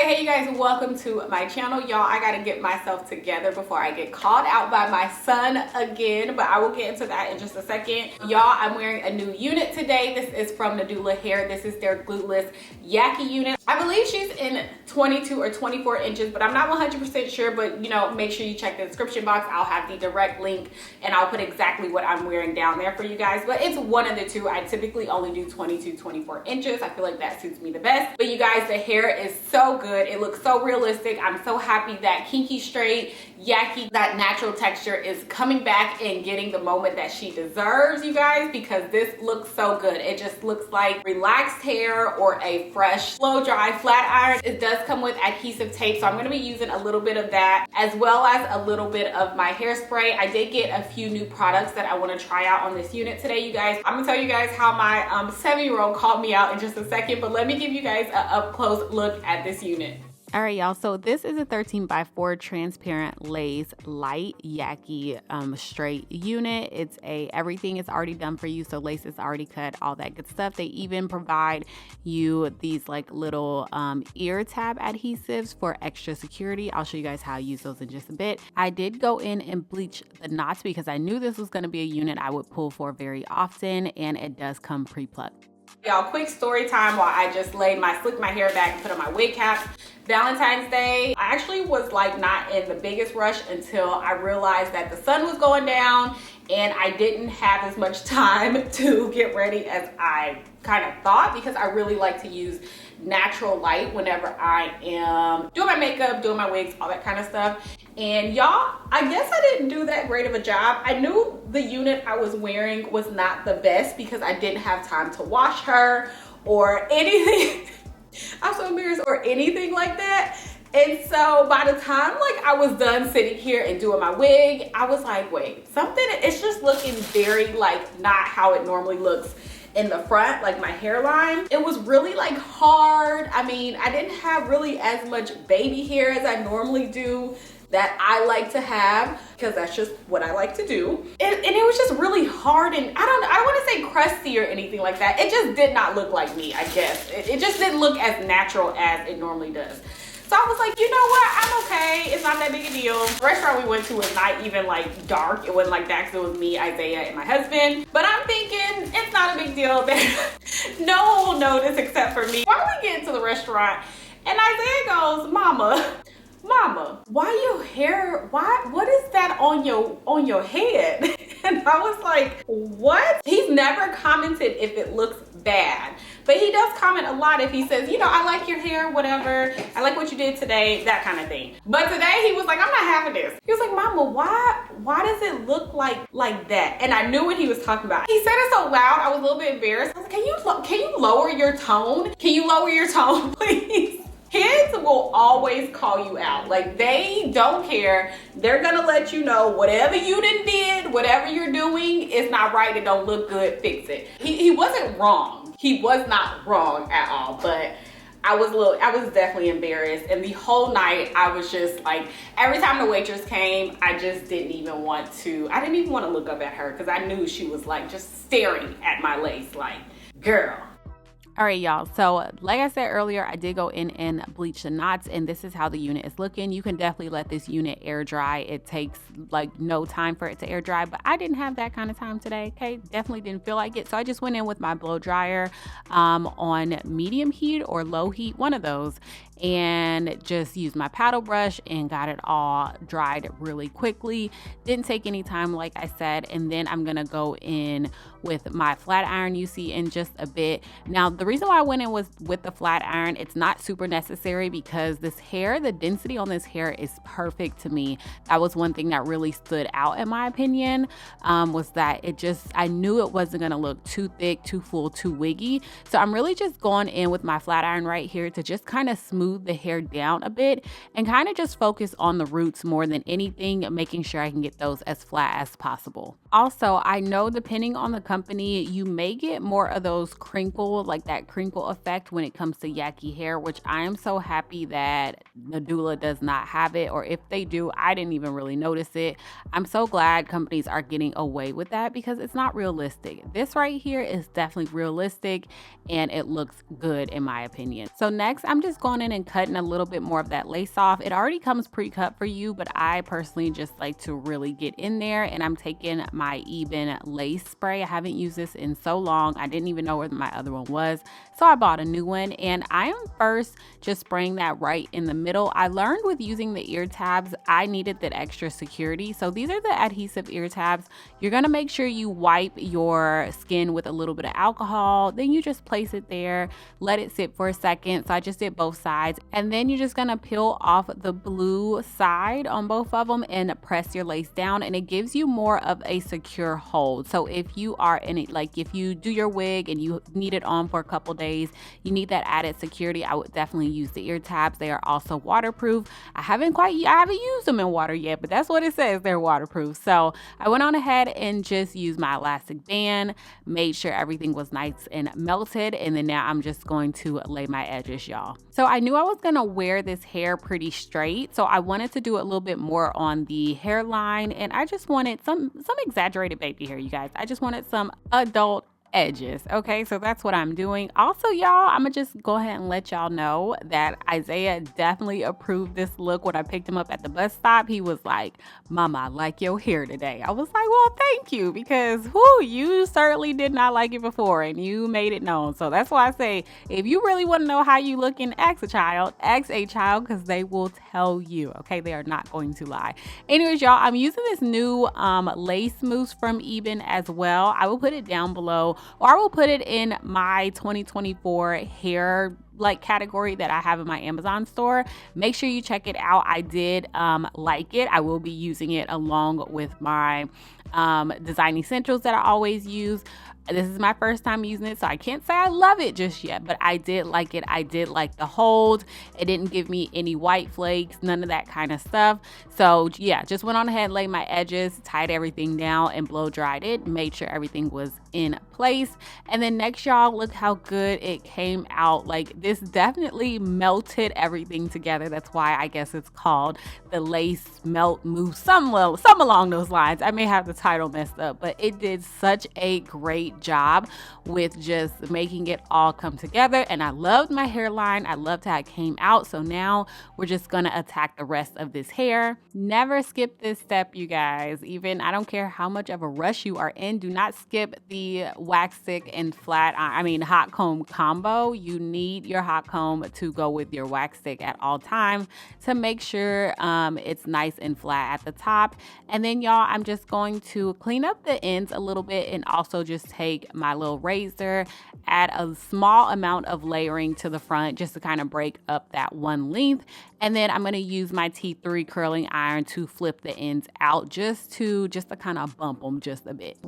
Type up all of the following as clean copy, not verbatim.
Hey you guys, welcome to my channel. Y'all, I gotta get myself together before I get called out by my son again, but I will get into that in just a second. Y'all, I'm wearing a new unit today. This is from Nadula Hair. This is their Glueless Yaki unit. I believe she's in 22 or 24 inches, but I'm not 100% sure, but you know, make sure you check the description box. I'll have the direct link and I'll put exactly what I'm wearing down there for you guys, but it's one of the two. I typically only do 22, 24 inches. I feel like that suits me the best. But you guys, the hair is so good. It looks so realistic. I'm so happy that kinky straight Yaki, that natural texture, is coming back and getting the moment that she deserves, you guys, because this looks so good. It just looks like relaxed hair or a fresh, slow dry flat iron. It does come with adhesive tape, so I'm going to be using a little bit of that as well as a little bit of my hairspray. I did get a few new products that I want to try out on this unit today, you guys. I'm gonna tell you guys how my 7-year-old called me out in just a second, but let me give you guys an up close look at this unit. All right, y'all, so this is a 13x4 transparent lace light Yaki straight unit. It's everything is already done for you, so lace is already cut, all that good stuff. They even provide you these like little ear tab adhesives for extra security. I'll show you guys how I use those in just a bit. I did go in and bleach the knots because I knew this was going to be a unit I would pull for very often, and it does come pre-plucked. Y'all, quick story time while I just slicked my hair back and put on my wig cap. Valentine's Day, I actually was like not in the biggest rush until I realized that the sun was going down and I didn't have as much time to get ready as I kind of thought, because I really like to use natural light whenever I am doing my makeup, doing my wigs, all that kind of stuff. And y'all, I guess I didn't do that great of a job. I knew the unit I was wearing was not the best because I didn't have time to wash her or anything. I'm so embarrassed, or anything like that. And so by the time like I was done sitting here and doing my wig, I was like, wait, it's just looking very like not how it normally looks in the front, like my hairline. It was really like hard. I mean, I didn't have really as much baby hair as I normally do, that I like to have, because that's just what I like to do. And it was just really hard, and I don't want to say crusty or anything like that. It just did not look like me, I guess. It just didn't look as natural as it normally does. So I was like, you know what, I'm okay. It's not that big a deal. The restaurant we went to was not even like dark. It wasn't like that, because it was me, Isaiah, and my husband. But I'm thinking it's not a big deal. No one will notice except for me. Why we get into the restaurant and Isaiah goes, Mama, why your hair, what is that on your head? And I was like, what? He's never commented if it looks bad, but he does comment a lot if he says, you know, I like your hair, whatever, I like what you did today, that kind of thing. But today he was like, I'm not having this. He was like, Mama, why does it look like that? And I knew what he was talking about. He said it so loud, I was a little bit embarrassed. I was like, can you lower your tone? Can you lower your tone, please? Kids will always call you out. Like, they don't care. They're gonna let you know whatever you did, whatever you're doing is not right, it don't look good, fix it. He wasn't wrong. He was not wrong at all, but I was definitely embarrassed. And the whole night I was just like, every time the waitress came, I didn't even want to look up at her, because I knew she was like just staring at my lace like, girl. All right, y'all, so like I said earlier, I did go in and bleach the knots, and this is how the unit is looking. You can definitely let this unit air dry. It takes like no time for it to air dry, but I didn't have that kind of time today, okay? Definitely didn't feel like it, so I just went in with my blow dryer on medium heat or low heat, one of those, and just used my paddle brush and got it all dried really quickly. Didn't take any time, like I said. And then I'm gonna go in with my flat iron you see in just a bit. Now, the reason why I went in was with the flat iron, it's not super necessary, because this hair, the density on this hair is perfect to me. That was one thing that really stood out in my opinion, was that I knew it wasn't gonna look too thick, too full, too wiggy. So I'm really just going in with my flat iron right here to just kind of smooth the hair down a bit and kind of just focus on the roots more than anything, making sure I can get those as flat as possible. Also, I know depending on the company, you may get more of those crinkle, like that crinkle effect when it comes to Yaki hair, which I am so happy that Nadula does not have it, or if they do, I didn't even really notice it. I'm so glad companies are getting away with that because it's not realistic. This right here is definitely realistic and it looks good in my opinion. So next, I'm just going in and cutting a little bit more of that lace off. It already comes pre-cut for you, but I personally just like to really get in there, and I'm taking my Eben lace spray. I haven't used this in so long. I didn't even know where my other one was, so I bought a new one, and I am first just spraying that right in the middle. I learned with using the ear tabs, I needed that extra security. So these are the adhesive ear tabs. You're gonna make sure you wipe your skin with a little bit of alcohol, then you just place it there, let it sit for a second. So I just did both sides, and then you're just gonna peel off the blue side on both of them and press your lace down, and it gives you more of a secure hold. So if you are in it, like if you do your wig and you need it on for a couple days, you need that added security, I would definitely use the ear tabs. They are also waterproof. I haven't used them in water yet, but that's what it says, they're waterproof. So I went on ahead and just used my elastic band, made sure everything was nice and melted, and then now I'm just going to lay my edges, y'all. So I knew I was gonna wear this hair pretty straight, so I wanted to do a little bit more on the hairline, and I just wanted some exaggerated baby hair, you guys. I just wanted some adult edges. Okay, so that's what I'm doing. Also, y'all, I'm gonna just go ahead and let y'all know that Isaiah definitely approved this look. When I picked him up at the bus stop, he was like, "Mama, I like your hair today." I was like, well, thank you, because you certainly did not like it before and you made it known. So that's why I say, if you really want to know how you look, ask a child, because they will tell you. Okay, they are not going to lie. Anyways, y'all, I'm using this new lace mousse from Eben as well. I will put it down below, or I will put it in my 2024 hair category that I have in my Amazon store. Make sure you check it out. I did like it. I will be using it along with my design essentials that I always use. This is my first time using it, so I can't say I love it just yet, but I did like it. I did like the hold. It didn't give me any white flakes, none of that kind of stuff. So yeah, just went on ahead, laid my edges, tied everything down, and blow dried it, made sure everything was in place. And then next, y'all, look how good it came out. Like, this definitely melted everything together. That's why I guess it's called the lace melt mousse, some along those lines. I may have the title messed up, but it did such a great job with just making it all come together. And I loved my hairline. I loved how it came out. So now we're just gonna attack the rest of this hair. Never skip this step, you guys. Even, I don't care how much of a rush you are in, do not skip the wax stick and hot comb combo. You need your hot comb to go with your wax stick at all times to make sure it's nice and flat at the top. And then, y'all, I'm just going to clean up the ends a little bit, and also just take my little razor, add a small amount of layering to the front just to kind of break up that one length. And then I'm going to use my T3 curling iron to flip the ends out just to kind of bump them just a bit.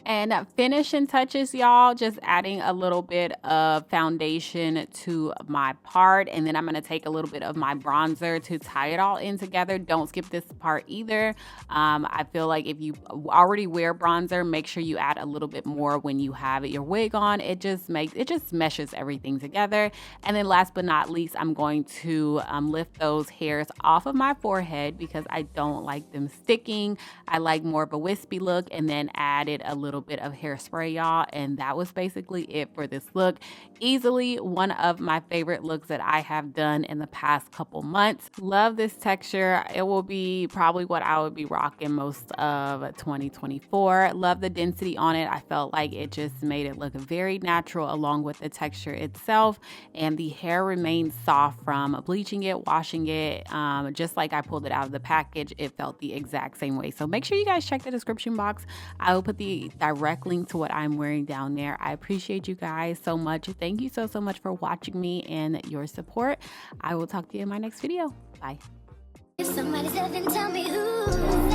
And finishing touches, y'all, just adding a little bit of foundation to my part, and then I'm going to take a little bit of my bronzer to tie it all in together. Don't skip this part either. I feel like if you already wear bronzer, make sure you add a little bit more when you have your wig on. It just meshes everything together. And then last but not least, I'm going to lift those hairs off of my forehead because I don't like them sticking. I like more of a wispy look, and then added a little bit of hairspray, y'all, and that was basically it for this look. Easily one of my favorite looks that I have done in the past couple months. Love this texture. It will be probably what I would be rocking most of 2024. Love the density on it. I felt like it just made it look very natural along with the texture itself, and the hair remained soft from bleaching it, washing it. Just like I pulled it out of the package, it felt the exact same way. So make sure you guys check the description box. I will put the direct link to what I'm wearing down there. I appreciate you guys so much. Thank you so much for watching me and your support. I will talk to you in my next video. Bye. If somebody said, then tell me who.